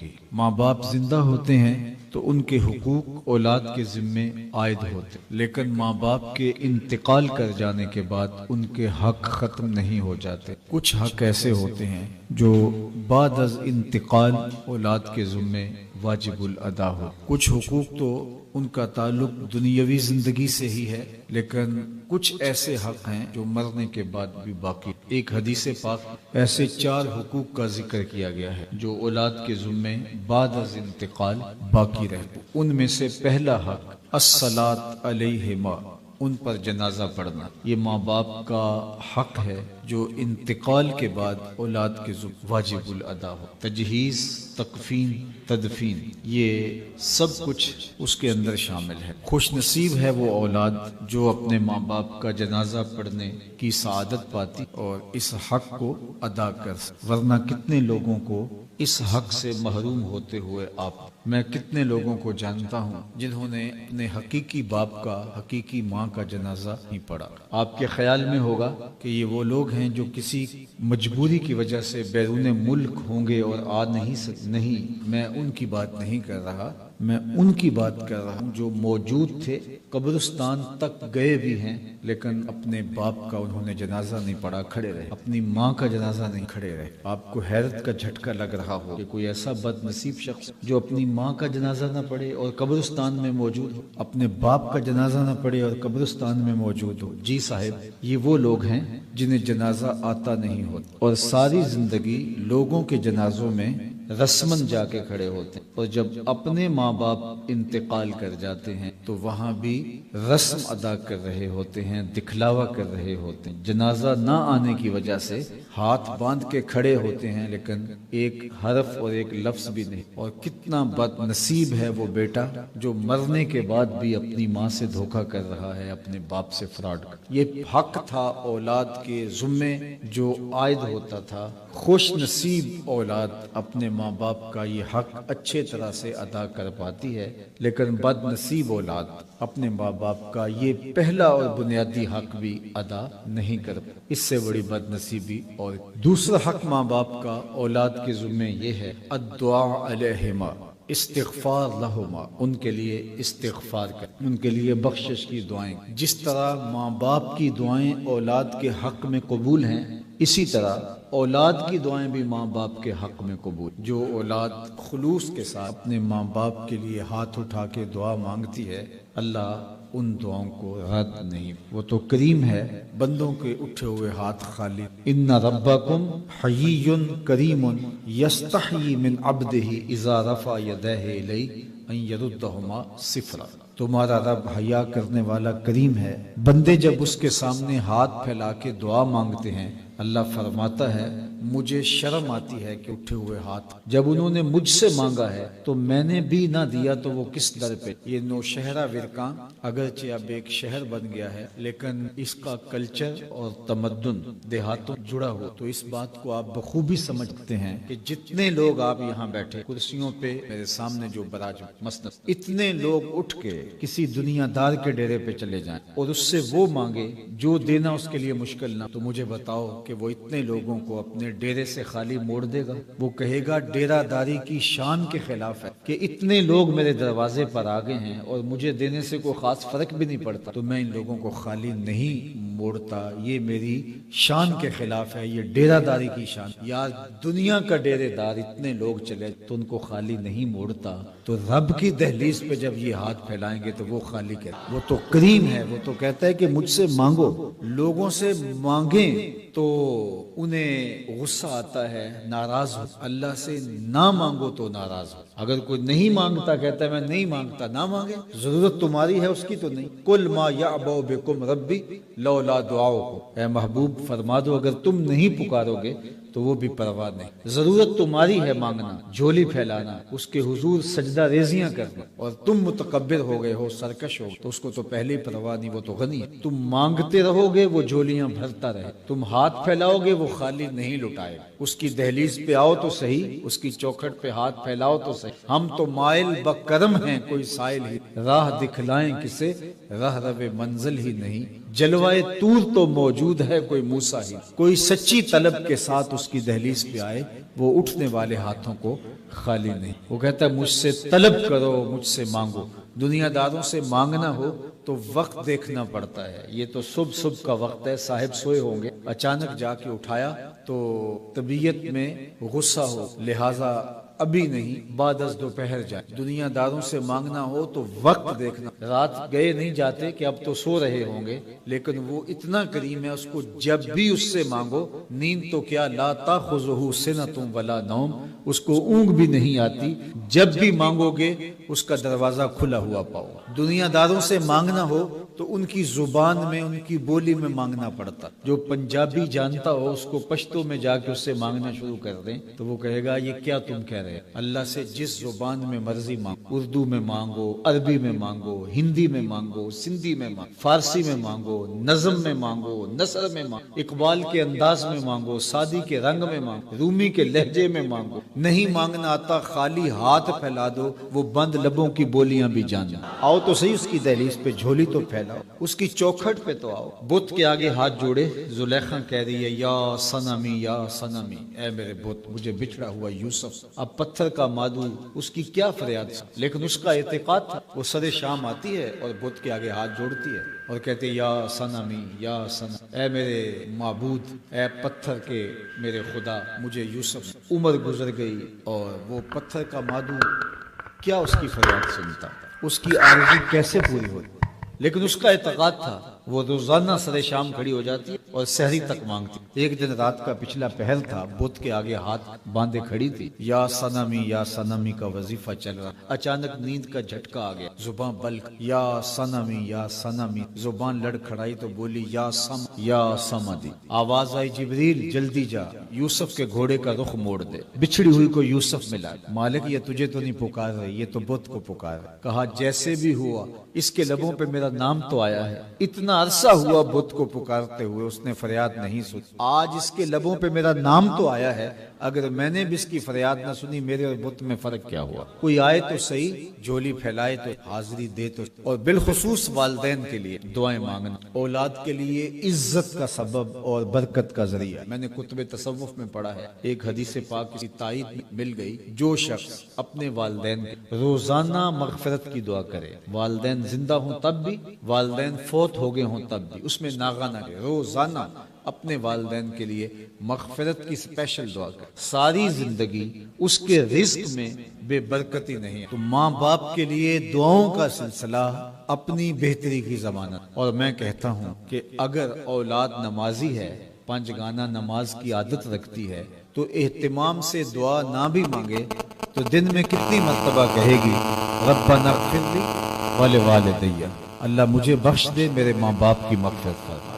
کی۔ ماں باپ زندہ ہوتے ہیں تو ان کے حقوق اولاد کے ذمے عائد ہوتے، لیکن ماں باپ کے انتقال کر جانے کے بعد ان کے حق ختم نہیں ہو جاتے۔ کچھ حق ایسے ہوتے ہیں جو بعد از انتقال اولاد کے ذمے واجب الادا ہو۔ کچھ حقوق تو ان کا تعلق دنیاوی زندگی سے ہی ہے، لیکن کچھ ایسے حق ہیں جو مرنے کے بعد بھی باقی۔ ایک حدیث پاک ایسے 4 حقوق کا ذکر کیا گیا ہے جو اولاد کے ذمے بعد از انتقال باقی رہتے۔ ان میں سے پہلا حق الصلاۃ علیہما، ان پر جنازہ پڑھنا۔ یہ ماں باپ کا حق ہے جو انتقال کے بعد اولاد کے ذمے واجب الادا ہو۔ تجہیز، تکفین، تدفین، یہ سب کچھ اس کے اندر شامل ہے۔ خوش نصیب ہے وہ اولاد جو اپنے ماں باپ کا جنازہ پڑھنے کی سعادت پاتی اور اس حق کو ادا کر سکتی، ورنہ کتنے لوگوں کو اس حق سے محروم ہوتے ہوئے میں کتنے لوگوں کو جانتا ہوں جنہوں نے اپنے حقیقی باپ کا، حقیقی ماں کا جنازہ نہیں پڑھا۔ آپ کے خیال میں ہوگا کہ یہ وہ لوگ ہیں جو کسی مجبوری کی وجہ سے بیرون ملک ہوں گے اور آ نہیں سکتے۔ نہیں، میں ان کی بات نہیں کر رہا، میں ان کی بات کر رہا ہوں جو موجود تھے، قبرستان تک گئے بھی ہیں، لیکن اپنے باپ کا انہوں نے جنازہ نہیں پڑھا، کھڑے رہے، اپنی ماں کا جنازہ نہیں کھڑے رہے۔ آپ کو حیرت کا جھٹکا لگ رہا ہو کہ کوئی ایسا بد نصیب شخص جو اپنی ماں کا جنازہ نہ پڑھے اور قبرستان میں موجود ہو، اپنے باپ کا جنازہ نہ پڑھے اور قبرستان میں موجود ہو۔ جی صاحب، یہ وہ لوگ ہیں جنہیں جنازہ آتا نہیں ہوتا اور ساری زندگی لوگوں کے جنازوں میں رسمن جا کے کھڑے ہوتے ہیں، اور جب اپنے ماں باپ انتقال کر جاتے ہیں تو وہاں بھی رسم ادا کر رہے ہوتے ہیں، دکھلاوا کر رہے ہوتے ہیں۔ جنازہ نہ آنے کی وجہ سے ہاتھ باندھ کے کھڑے ہوتے ہیں، لیکن ایک حرف اور ایک لفظ بھی نہیں۔ اور کتنا بد نصیب ہے وہ بیٹا جو مرنے کے بعد بھی اپنی ماں سے دھوکہ کر رہا ہے، اپنے باپ سے فراڈ کر۔ یہ حق تھا اولاد کے ذمے جو عائد ہوتا تھا۔ خوش نصیب اولاد اپنے ماں باپ کا یہ حق اچھے طرح سے ادا کر پاتی ہے، لیکن بد نصیب اولاد اپنے ماں باپ کا یہ پہلا اور بنیادی حق بھی ادا نہیں کر پاتی۔ اس سے بڑی بد نصیبی اور دوسرا حق ماں باپ کا اولاد کے ذمے یہ ہے الدعاء علیہما، استغفار لہما، ان کے لیے استغفار کر، ان کے لیے بخشش کی دعائیں۔ جس طرح ماں باپ کی دعائیں اولاد کے حق میں قبول ہیں، اسی طرح اولاد کی دعائیں بھی ماں باپ کے حق میں قبول۔ جو اولاد خلوص کے ساتھ اپنے ماں باپ کے لیے ہاتھ اٹھا کے دعا مانگتی ہے، اللہ ان دعاؤں کو رد نہیں، وہ تو کریم ہے، بندوں کے اٹھے ہوئے ہاتھ خالی۔ ان ربکم حیی کریم یستحیی من عبدہ اذا رفع یدیہ الیہ ان یردہما صفرا، تمہارا رب حیا کرنے والا کریم ہے، بندے جب اس کے سامنے ہاتھ پھیلا کے دعا مانگتے ہیں، اللہ فرماتا ہے مجھے شرم آتی ہے کہ اٹھے ہوئے ہاتھ جب انہوں نے مجھ سے مانگا ہے تو میں نے بھی نہ دیا تو وہ کس در پہ۔ یہ نوشہرہ ورکاں اگرچہ اب ایک شہر بن گیا ہے، لیکن اس کا کلچر اور تمدن دیہاتوں جڑا ہوا، تو اس بات کو آپ بخوبی سمجھتے ہیں کہ جتنے لوگ آپ یہاں بیٹھے کرسیوں پہ میرے سامنے جو براج مسند، اتنے لوگ اٹھ کے کسی دنیا دار کے ڈیرے پہ چلے جائیں اور اس سے وہ مانگے جو دینا اس کے لیے مشکل نہ، تو مجھے بتاؤ کہ وہ اتنے لوگوں کو اپنے ڈیرے سے خالی موڑ دے گا؟ وہ کہے گا ڈیرہ داری کی شان کے خلاف ہے کہ اتنے لوگ میرے دروازے پر آ گئے ہیں اور مجھے دینے سے کوئی خاص فرق بھی نہیں پڑتا، تو میں ان لوگوں کو خالی نہیں موڑتا، یہ میری شان کے خلاف ہے، یہ ڈیرہ داری کی شان۔ یا دنیا کا ڈیرے دار اتنے لوگ چلے تو ان کو خالی نہیں موڑتا، تو رب کی دہلیز پہ جب یہ ہاتھ پھیلائیں گے تو وہ خالی کہتے، وہ تو کریم ہے، وہ تو کہتا ہے کہ مجھ سے مانگو۔ لوگوں سے مانگیں تو انہیں غصہ آتا ہے، ناراض ہو، اللہ سے نہ مانگو تو ناراض ہو۔ اگر کوئی نہیں مانگتا، کہتا ہے میں نہیں مانگتا، نہ مانگے، ضرورت تمہاری ہے اس کی تو نہیں۔ قل ما یعبأ بکم ربی لولا دعاؤکم، اے محبوب فرما دو اگر تم نہیں پکارو گے تو وہ بھی پرواہ نہیں، ضرورت تمہاری ہے مانگنا، جھولی پھیلانا، اس کے حضور سجدہ ریزیاں کرنا، اور تم متکبر ہو گئے ہو، سرکش ہو تو اس کو تو پہلے ہی پرواہ نہیں، وہ تو غنی ہے۔ تم مانگتے رہو گے وہ جھولیاں بھرتا رہے، تم ہاتھ پھیلاؤ گے وہ خالی نہیں لٹائے، اس کی دہلیز پہ آؤ تو صحیح، اس کی چوکھٹ پہ ہاتھ پھیلاؤ تو صحیح۔ ہم تو مائل بکرم ہیں، کوئی سائل ہی راہ دکھلائیں کسے، راہ رو منزل ہی نہیں جلوائے طور تو موجود ہے کوئی موسیٰ ہی، کوئی سچی طلب کے ساتھ اس کی دہلیز پہ آئے وہ اٹھنے والے ہاتھوں کو خالی نہیں۔ وہ کہتا ہے مجھ سے طلب کرو، مجھ سے مانگو۔ دنیا داروں سے مانگنا ہو تو وقت دیکھنا پڑتا ہے۔ یہ تو صبح کا وقت ہے، صاحب سوئے ہوں گے، اچانک جا کے اٹھایا تو طبیعت میں غصہ ہو، لہٰذا ابھی نہیں، بعد از دوپہر جائے۔ دنیا داروں سے مانگنا ہو تو وقت دیکھنا، رات گئے نہیں جاتے کہ اب تو سو رہے ہوں گے، لیکن وہ اتنا کریم ہے، اس کو جب بھی اس سے مانگو، نیند تو کیا، لا تاخذہ سنۃ ولا نوم، اس کو اونگ بھی نہیں آتی، جب بھی مانگو گے اس کا دروازہ کھلا ہوا پاؤ۔ دنیا داروں سے مانگنا ہو تو ان کی زبان میں، ان کی بولی میں مانگنا پڑتا۔ جو پنجابی جانتا ہو اس کو پشتو میں جا کے اس سے مانگنا شروع کر دیں تو وہ کہے گا یہ کیا تم کہہ رہے ہیں؟ اللہ سے جس زبان میں مرضی مانگو، اردو میں مانگو، عربی میں مانگو، ہندی میں مانگو، سندھی میں مانگو، فارسی میں مانگو، نظم میں مانگو، نثر میں مانگو، اقبال کے انداز میں مانگو، سعدی کے رنگ میں مانگو، رومی کے لہجے میں مانگو۔ نہیں مانگنا آتا خالی ہاتھ پھیلا دو، وہ بند لبوں کی بولیاں بھی جاننا۔ آؤ تو صحیح اس کی دہلیز پہ، جھولی تو پھیلاؤ، اس کی چوکھٹ پہ تو آؤ۔ بت کے آگے ہاتھ جوڑے، زلیخا کہہ رہی ہے یا صنمی یا صنمی، اے میرے بت، مجھے بچھڑا ہوا یوسف۔ اب پتھر کا مادو، اس کی کیا فریاد تھا، لیکن اس کا اعتقاد تھا۔ وہ سر شام آتی ہے اور بت کے آگے ہاتھ جوڑتی ہے اور کہتے یا صنمی یا صنم، اے میرے معبود، اے پتھر کے میرے خدا، مجھے یوسف۔ عمر گزر گئی اور وہ پتھر کا مادو کیا اس کی فریاد سنتا، اس کی آرزو کیسے پوری ہوتی، لیکن اس کا اعتقاد تھا۔ وہ روزانہ سر شام کھڑی ہو جاتی اور سحری تک مانگتی۔ ایک دن رات کا پچھلا پہر تھا، بت کے آگے ہاتھ باندھے کھڑی تھی، یا صنمی یا صنمی کا وظیفہ چل رہا۔ اچانک نیند کا جھٹکا آ گیا، زبان بلک، یا صنمی یا صنمی، زبان لڑ کھڑائی تو بولی یا سم یا سمدی۔ آواز آئی جبریل جلدی جا، یوسف کے گھوڑے کا رخ موڑ دے، بچھڑی ہوئی کو یوسف ملا۔ مالک یہ تجھے تو نہیں پکار رہے، یہ تو بت کو پکار رہے۔ کہا جیسے بھی ہوا، اس کے لبوں پہ میرا نام تو آیا ہے۔ اتنا عرصہ ہوا بت کو پکارتے ہوئے، اس نے فریاد نہیں سنی، آج اس کے لبوں پہ میرا نام تو آیا ہے۔ اگر میں نے بھی اس کی فریاد نہ سنی، میرے اور بت میں فرق کیا ہوا؟ کوئی آئے تو صحیح، جھولی پھیلائے تو حاضری دے تو۔ اور بالخصوص والدین کے لیے دعائیں مانگنا، اولاد کے لیے عزت کا سبب اور برکت کا ذریعہ۔ میں نے کتب تصوف میں پڑھا ہے، ایک حدیث پاک کی تائید مل گئی، جو شخص اپنے والدین روزانہ مغفرت کی دعا کرے، والدین زندہ ہوں تب بھی، والدین فوت ہو گئے ہوں تب بھی، اس میں ناغہ نہ کرے، روزانہ اپنے والدین کے لیے مغفرت کی اسپیشل دعا کرے، ساری زندگی اس کے رزق میں بے برکتی نہیں ہے۔ تو ماں باپ کے لیے دعاؤں کا سلسلہ اپنی بہتری کی ضمانت۔ اور میں کہتا ہوں کہ اگر اولاد نمازی ہے، 5 گانا نماز کی عادت رکھتی ہے، تو اہتمام سے دعا نہ بھی مانگے تو دن میں کتنی مرتبہ کہے گی ربنا اغفر لی ولوالدی، اللہ مجھے بخش دے، میرے ماں باپ کی مغفرت فرما دے۔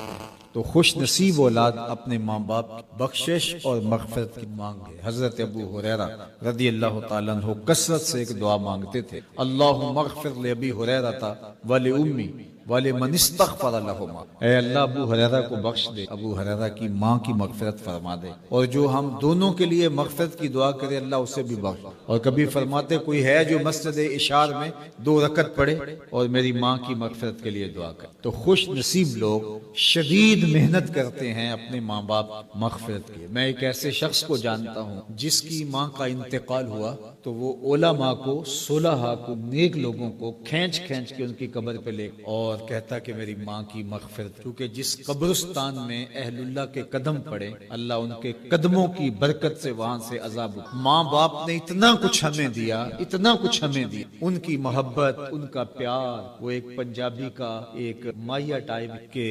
تو خوش نصیب اولاد اپنے ماں باپ کی بخشش اور مغفرت کی مانگے۔ حضرت ابو ہریرہ رضی اللہ تعالیٰ عنہ کثرت سے ایک دعا مانگتے تھے، اللہم اغفر لابی ہریرہ ولأمی ولمن استغفر لہما، اے اللہ ابو ہریرہ کو بخش دے، ابو ہریرہ کی ماں کی مغفرت فرما دے، اور جو ہم دونوں کے لیے مغفرت کی دعا کرے اللہ اسے بھی بخش۔ اور کبھی فرماتے کوئی ہے جو مسجد اشار میں 2 رکعت پڑھے اور میری ماں کی مغفرت کے لیے دعا کرے۔ تو خوش نصیب لوگ شدید محنت کرتے ہیں اپنے ماں باپ مغفرت کے۔ میں ایک ایسے شخص کو جانتا ہوں جس کی ماں کا انتقال ہوا تو وہ علماء کو، صلحاء کو، نیک لوگوں کو کھینچ کھینچ کے ان کی قبر پہ لے اور کہتا کہ میری ماں کی مغفرت، کیونکہ جس قبرستان میں اہل اللہ کے قدم پڑے، اللہ ان کے قدموں کی برکت سے وہاں سے عذاب۔ ماں باپ نے اتنا کچھ ہمیں دیا، اتنا کچھ ہمیں دیا، ان کی محبت، ان کا پیار۔ وہ ایک پنجابی کا ایک مائیا ٹائپ کے،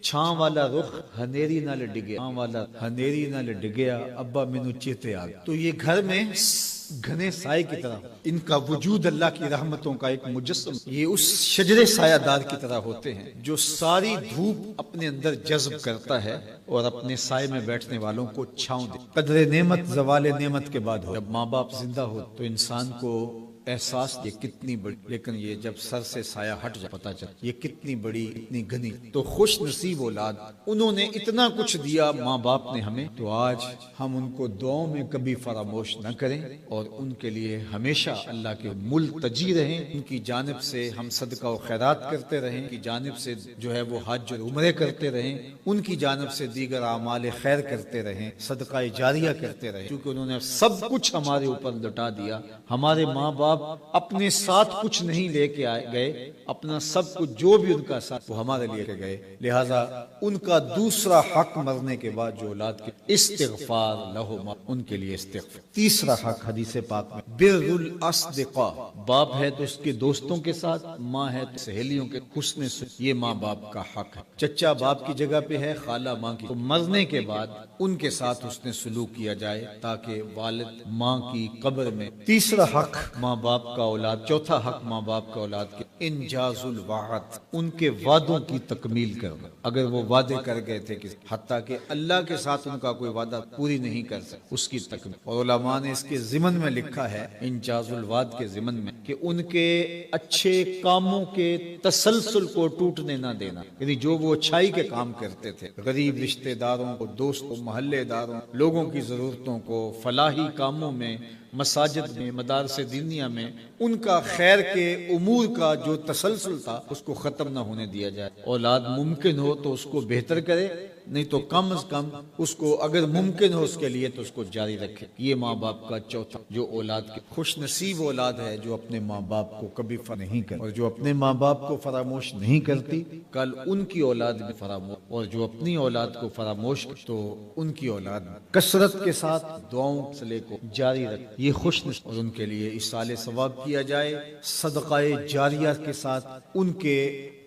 چھاں والا رخ ہنیری نال ڈگیا، چھاں والا ہنیری نال ڈگیا، ابا مینوں چیتے آ گیا۔ تو یہ گھر میں گھنے سائے کی طرح، ان کا وجود اللہ کی رحمتوں کا ایک مجسم، یہ اس شجر سایہ دار کی طرح ہوتے ہیں جو ساری دھوپ اپنے اندر جذب کرتا ہے اور اپنے سائے میں بیٹھنے والوں کو چھاؤں دے۔ قدر نعمت زوال نعمت کے بعد ہو۔ جب ماں باپ زندہ ہو تو انسان کو احساس یہ کتنی بڑی، لیکن یہ جب سر سے سایہ ہٹ جائے پتہ چل یہ کتنی بڑی، اتنی گھنی۔ تو خوش نصیب اولاد، انہوں نے اتنا کچھ دیا ماں باپ نے ہمیں، تو آج ہم ان کو دعاؤں میں کبھی فراموش نہ کریں اور ان کے لیے ہمیشہ اللہ کے ملتجی رہیں، ان کی جانب سے ہم صدقہ و خیرات کرتے رہیں، ان کی جانب سے جو ہے وہ حج اور عمرے کرتے رہیں، ان کی جانب سے دیگر اعمال خیر کرتے رہیں، صدقہ جاریہ کرتے رہیں، کیونکہ انہوں نے سب کچھ ہمارے اوپر لٹا دیا۔ ہمارے ماں باپ اپنے ساتھ کچھ نہیں لے کے گئے، اپنا سب کچھ جو بھی ان کا ساتھ وہ ہمارے لیے کے گئے، لہٰذا ان کا دوسرا حق مرنے کے بعد جو اولاد کے استغفار لہما، ان کے لیے استغفار۔ تیسرا حق حدیث پاک میں بر الاصدقاء، باپ ہے تو اس کے دوستوں کے ساتھ، ماں ہے تو سہیلیوں کے حسن سلوک، یہ ماں باپ کا حق ہے۔ چچا باپ کی جگہ پہ ہے، خالہ ماں کی، تو مرنے کے بعد ان کے ساتھ حسن سلوک کیا جائے تاکہ والد ماں کی قبر میں۔ تیسرا حق ماں باپ کا اولاد، چوتھا حق ماں باپ کا اولاد کے انجاز الوعد، ان کے وعدوں کی تکمیل کرنا۔ اگر وہ وعدے کر گئے تھے کہ حتیٰ کہ اللہ کے ساتھ ان کا کوئی وعدہ پوری نہیں کر سکتے، اس کی تکمیل۔ اور علماء نے اس کے ضمن میں لکھا ہے، انجاز الوعد کے ضمن میں، کہ ان کے اچھے کاموں کے تسلسل کو ٹوٹنے نہ دینا، یعنی جو وہ اچھائی کے کام کرتے تھے، غریب رشتہ داروں کو، دوستوں، محلے داروں، لوگوں کی ضرورتوں کو، فلاحی کاموں میں، مساجد میں، مدارس دینیہ میں، ان کا خیر کے امور کا جو تسلسل تھا اس کو ختم نہ ہونے دیا جائے۔ اولاد ممکن ہو تو اس کو بہتر کرے، نہیں تو کم از کم اس کو اگر ممکن ہو اس کے لیے تو اس کو جاری رکھے۔ یہ ماں باپ کا چوتھا، جو اولاد کی خوش نصیب اولاد ہے جو اپنے ماں باپ کو کبھی نہیں کرتی، اور جو اپنے ماں باپ کو فراموش نہیں کرتی کل ان کی اولاد بھی فراموش، اور جو اپنی اولاد کو فراموش تو ان کی اولاد کثرت کے ساتھ دعاؤں سلے کو جاری رکھے۔ یہ خوش نصیب، اور ان کے لیے ایصال ثواب کیا جائے، صدقہ جاریہ کے ساتھ ان کے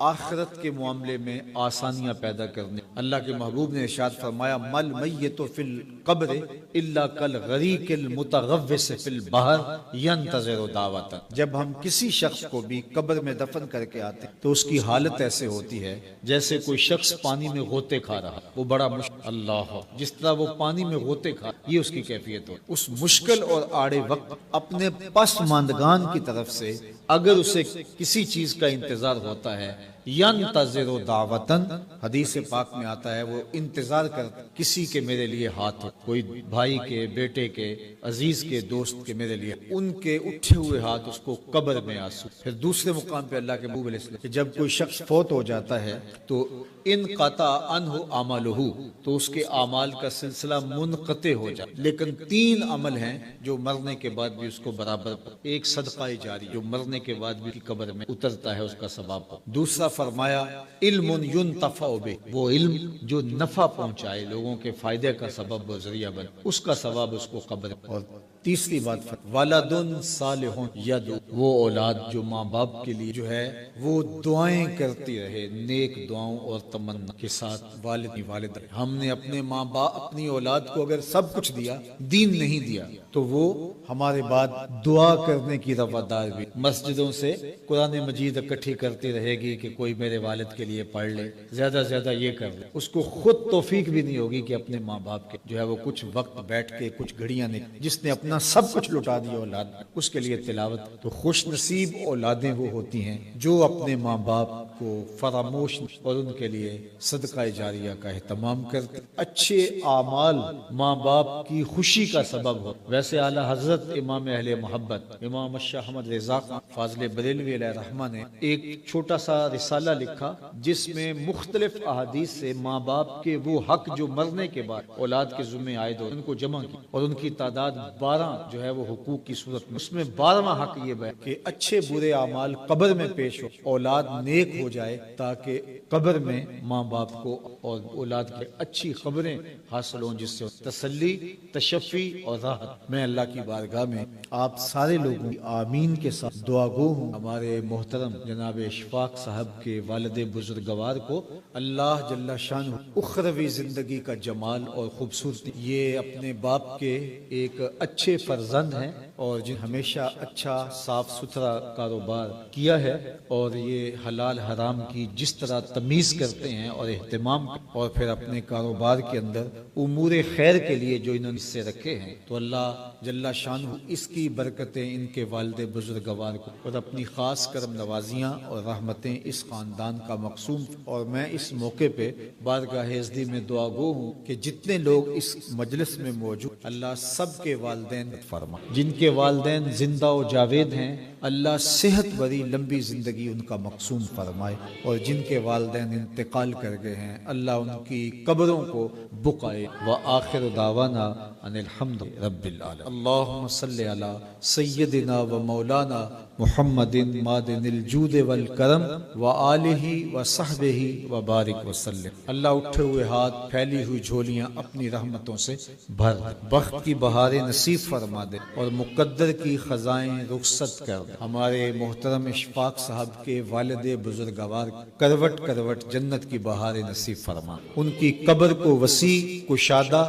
آخرت کے معاملے میں آسانیاں پیدا کرنے۔ اللہ کے محبوب نے ارشاد فرمایا، مل میت فی القبر الا کالغریق المتغوص فی البحر ینتظر دعوۃ۔ جب ہم کسی شخص کو بھی قبر میں دفن کر کے آتے تو اس کی حالت ایسے ہوتی ہے جیسے کوئی شخص پانی میں غوطے کھا رہا، وہ بڑا مشکل، اللہ جس طرح وہ پانی میں غوطے کھا، یہ اس کی کیفیت ہو۔ اس مشکل اور آڑے وقت اپنے پسماندگان کی طرف سے اگر اسے کسی چیز کا انتظار ہوتا ہے، ینتظر دعوتن، حدیث پاک میں آتا ہے وہ انتظار کرتا کسی کے میرے لیے ہاتھ ہو، کوئی بھائی کے، بیٹے کے، عزیز کے، دوست کے میرے لیے، ان کے اٹھے ہوئے ہاتھ اس کو قبر میں آنسو۔ پھر دوسرے مقام پہ اللہ کے محبوب علیہ السلام کہ جب کوئی شخص فوت ہو جاتا ہے تو انقطع عنہ عملہ، تو اس کے اعمال کا سلسلہ منقطع ہو جائے، لیکن 3 عمل ہیں جو مرنے کے بعد بھی اس کو برابر، ایک صدقہ جاری جو مرنے کے بعد بھی قبر میں اترتا ہے اس کا ثواب، دوسرا فرمایا علم ينتفع به، وہ علم جو نفع پہنچائے، لوگوں کے فائدے کا سبب و ذریعہ بن، اس کا ثواب اس کو قبر۔ اور تیسری بات ولد صالح یدعو، وہ اولاد جو ماں باپ کے لیے جو ہے وہ دعائیں کرتی رہے، نیک دعاؤں اور تمنا کے ساتھ۔ والد ہم نے اپنے ماں باپ، اپنی اولاد کو اگر سب کچھ دیا، دین نہیں دیا، تو وہ ہمارے بعد دعا کرنے کی روادار بھی، مسجدوں سے قرآن مجید اکٹھی کرتی رہے گی کہ کوئی میرے والد کے لیے پڑھ لے، زیادہ سے زیادہ یہ کر لے، اس کو خود توفیق بھی نہیں ہوگی کہ اپنے ماں باپ کے جو ہے وہ کچھ وقت بیٹھ کے کچھ گھڑیاں جس نے اپنا سب کچھ لٹا دیا اولاد اس کے لیے تلاوت۔ تو خوش نصیب اولادیں وہ ہوتی ہیں جو اپنے ماں باپ کو فراموش اور ان کے لیے صدقہ جاریہ کا اہتمام کرتے، اچھے اعمال ماں باپ کی خوشی کا سبب ہو۔ ویسے اعلیٰ حضرت امام اہل محبت امام شاہ احمد رضا فاضل بریلوی علیہ رحمہ نے ایک چھوٹا سا رسالہ لکھا جس میں مختلف احادیث سے ماں باپ کے وہ حق جو مرنے کے بعد اولاد کے ذمہ عائد ہو ان کو جمع کی، اور ان کی تعداد 12 جو ہے وہ حقوق کی صورت میں، اس میں 12واں حق یہ بیان کہ اچھے برے اعمال قبر میں پیش ہو، اولاد نیک ہو جائے تاکہ قبر میں ماں باپ کو اور اولاد کے اچھی خبریں حاصل ہوں، جس سے تسلی، تشفی اور راحت۔ میں اللہ کی بارگاہ میں آپ سارے لوگوں کی آمین کے ساتھ دعا گو ہوں، ہمارے محترم جناب اشفاق صاحب کے والد بزرگوار کو اللہ جل شانہ اخروی زندگی کا جمال اور خوبصورتی، یہ اپنے باپ کے ایک اچھے فرزند ہیں اور جن ہمیشہ اچھا صاف ستھرا کاروبار کیا ہے اور یہ حلال حرام کی جس طرح تمیز کرتے ہیں اور اہتمام، اور پھر اپنے کاروبار کے اندر امور خیر کے لیے جو انہوں نے حصے رکھے ہیں، تو اللہ جل شانہ اس کی برکتیں ان کے والد بزرگوار کو اور اپنی خاص کرم نوازیاں اور رحمتیں اس خاندان کا مقصوم۔ اور میں اس موقع پہ بارگاہ عزتی میں دعا گو ہوں کہ جتنے لوگ اس مجلس میں موجود، اللہ سب کے والدین فرما، جن کے والدین زندہ و جاوید ہیں اللہ صحت بری لمبی زندگی ان کا مقسوم فرمائے، اور جن کے والدین انتقال کر گئے ہیں اللہ ان کی قبروں کو بقائے۔ وآخر دعوانا ان الحمد رب العالمین۔ اللہم صلی علی سیدنا و مولانا محمد مادن الجود والکرم وآلہ وصحبہ وبارک وسلم۔ اللہ اٹھے ہوئے ہاتھ پھیلی ہوئی جھولیاں اپنی رحمتوں سے بھر دے، بخت کی بہاریں نصیب فرما دے اور مقدر کی خزائیں رخصت کر دے۔ ہمارے محترم اشفاق صاحب کے والد بزرگوار کروٹ کروٹ جنت کی بہاریں نصیب فرما، ان کی قبر کو وسیع، کشادہ،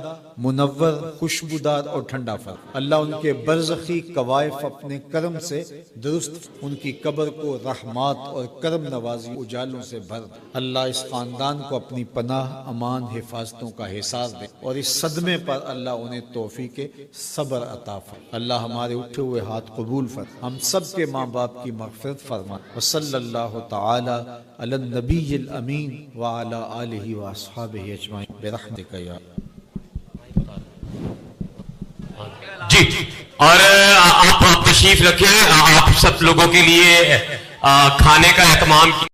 منور، خوشبودار اور ٹھنڈا فرما۔ اللہ ان کے برزخی قوائف اپنے کرم سے درست، ان کی قبر کو رحمات اور کرم نوازی اجالوں سے بھر دے۔ اللہ اس خاندان کو اپنی پناہ، امان، حفاظتوں کا احساس دے اور اس صدمے پر اللہ انہیں توفیق صبر عطا فرما۔ اللہ ہمارے اٹھے ہوئے ہاتھ قبول فرما، ہم سب کے ماں باپ کی مغفرت فرما۔ وصلی اللہ تعالی علی النبی الامین وعلی آلہ واصحابہ اجمعین برحمتک یا جی۔ اور آپ تشریف رکھیں، آپ سب لوگوں کے لیے کھانے کا اہتمام